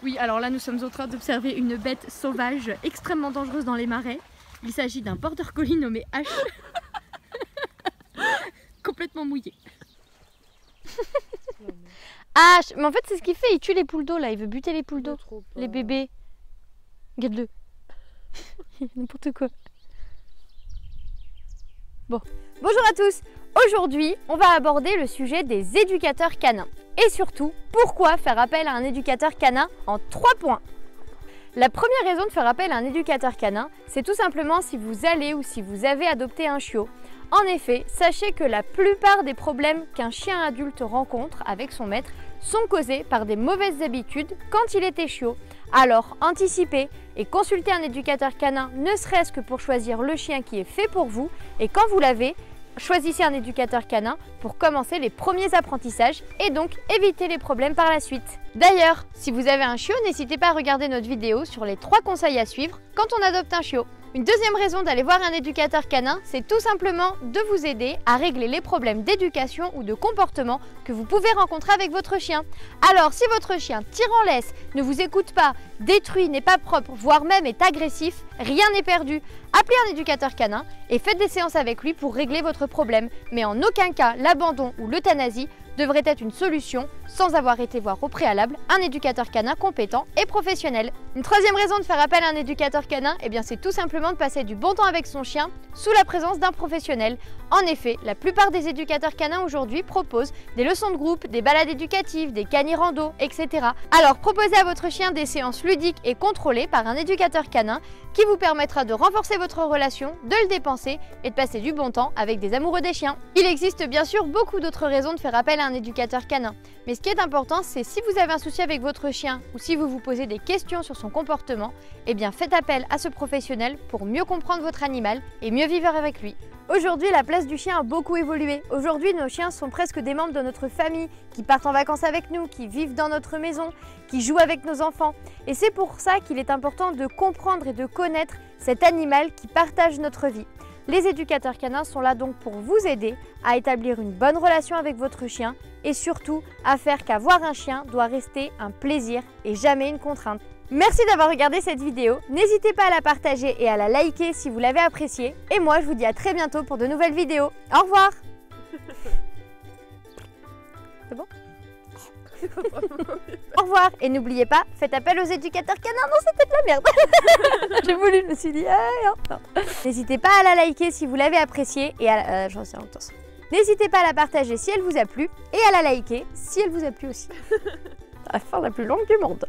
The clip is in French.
Oui, alors là nous sommes en train d'observer une bête sauvage extrêmement dangereuse dans les marais. Il s'agit d'un border collie nommé H. Complètement mouillé. H, mais en fait c'est ce qu'il fait, il tue les poules d'eau là, il veut buter les poules d'eau, les bébés. Regarde-le. N'importe quoi. Bon, bonjour à tous. Aujourd'hui, on va aborder le sujet des éducateurs canins. Et surtout, pourquoi faire appel à un éducateur canin en 3 points. La première raison de faire appel à un éducateur canin, c'est tout simplement si vous allez ou si vous avez adopté un chiot. En effet, sachez que la plupart des problèmes qu'un chien adulte rencontre avec son maître sont causés par des mauvaises habitudes quand il était chiot. Alors, anticipez et consultez un éducateur canin, ne serait-ce que pour choisir le chien qui est fait pour vous. Et quand vous l'avez, choisissez un éducateur canin pour commencer les premiers apprentissages et donc éviter les problèmes par la suite. D'ailleurs, si vous avez un chiot, n'hésitez pas à regarder notre vidéo sur les 3 conseils à suivre quand on adopte un chiot. Une deuxième raison d'aller voir un éducateur canin, c'est tout simplement de vous aider à régler les problèmes d'éducation ou de comportement que vous pouvez rencontrer avec votre chien. Alors, si votre chien tire en laisse, ne vous écoute pas, détruit, n'est pas propre, voire même est agressif, rien n'est perdu. Appelez un éducateur canin et faites des séances avec lui pour régler votre problème. Mais en aucun cas, l'abandon ou l'euthanasie devrait être une solution sans avoir été voir au préalable un éducateur canin compétent et professionnel. Une troisième raison de faire appel à un éducateur canin, c'est tout simplement de passer du bon temps avec son chien sous la présence d'un professionnel. En effet, la plupart des éducateurs canins aujourd'hui proposent des leçons de groupe, des balades éducatives, des cani-rando, etc. Alors proposez à votre chien des séances ludiques et contrôlées par un éducateur canin qui vous permettra de renforcer votre relation, de le dépenser et de passer du bon temps avec des amoureux des chiens. Il existe bien sûr beaucoup d'autres raisons de faire appel à un éducateur canin. Mais ce qui est important, c'est si vous avez un souci avec votre chien ou si vous vous posez des questions sur son comportement, faites appel à ce professionnel pour mieux comprendre votre animal et mieux vivre avec lui. Aujourd'hui, la place du chien a beaucoup évolué. Aujourd'hui, nos chiens sont presque des membres de notre famille, qui partent en vacances avec nous, qui vivent dans notre maison, qui jouent avec nos enfants. Et c'est pour ça qu'il est important de comprendre et de connaître cet animal qui partage notre vie. Les éducateurs canins sont là donc pour vous aider à établir une bonne relation avec votre chien et surtout à faire qu'avoir un chien doit rester un plaisir et jamais une contrainte. Merci d'avoir regardé cette vidéo, n'hésitez pas à la partager et à la liker si vous l'avez appréciée. Et moi je vous dis à très bientôt pour de nouvelles vidéos. Au revoir. C'est bon? Au revoir et n'oubliez pas, faites appel aux éducateurs canins. Non, c'était de la merde. J'ai voulu, je me suis dit, non. N'hésitez pas à la liker si vous l'avez appréciée et à la... N'hésitez pas à la partager si elle vous a plu et à la liker si elle vous a plu aussi. La fin la plus longue du monde.